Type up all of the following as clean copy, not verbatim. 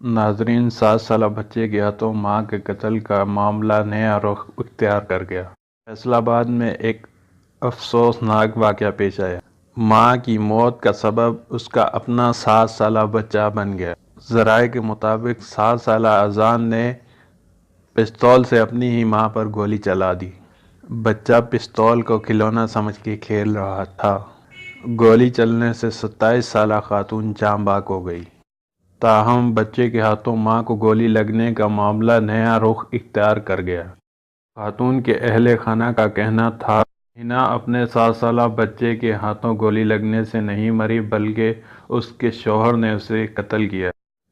ناظرین، 7 سالہ بچے کے ہاتھوں ماں کے قتل کا معاملہ نیا رخ اختیار کر گیا۔ فیصل آباد میں ایک افسوسناک واقعہ پیش آیا۔ ماں کی موت کا سبب اس کا اپنا 7 سالہ بچہ بن گیا۔ ذرائع کے مطابق 7 سالہ اذان نے پستول سے اپنی ہی ماں پر گولی چلا دی۔ بچہ پستول کو کھلونا سمجھ کے کھیل رہا تھا۔ گولی چلنے سے 27 سالہ خاتون جاں بحق ہو گئی۔ تاہم بچے کے ہاتھوں ماں کو گولی لگنے کا معاملہ نیا رخ اختیار کر گیا۔ خاتون کے اہل خانہ کا کہنا تھا کہ حنا اپنے 7 سالہ بچے کے ہاتھوں گولی لگنے سے نہیں مری بلکہ اس کے شوہر نے اسے قتل کیا۔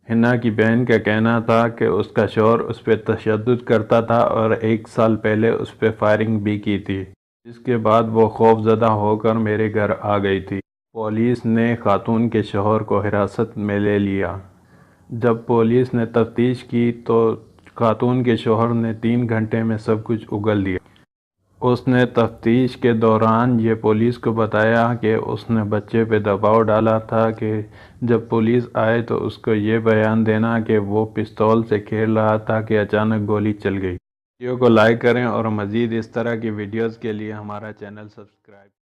حنا کی بہن کا کہنا تھا کہ اس کا شوہر اس پہ تشدد کرتا تھا اور 1 سال پہلے اس پہ فائرنگ بھی کی تھی، جس کے بعد وہ خوف زدہ ہو کر میرے گھر آ گئی تھی۔ پولیس نے خاتون کے شوہر کو حراست میں لے لیا۔ جب پولیس نے تفتیش کی تو خاتون کے شوہر نے 3 گھنٹے میں سب کچھ اگل دیا۔ اس نے تفتیش کے دوران یہ پولیس کو بتایا کہ اس نے بچے پہ دباؤ ڈالا تھا کہ جب پولیس آئے تو اس کو یہ بیان دینا کہ وہ پستول سے کھیل رہا تھا کہ اچانک گولی چل گئی۔ ویڈیو کو لائک کریں اور مزید اس طرح کی ویڈیوز کے لیے ہمارا چینل سبسکرائب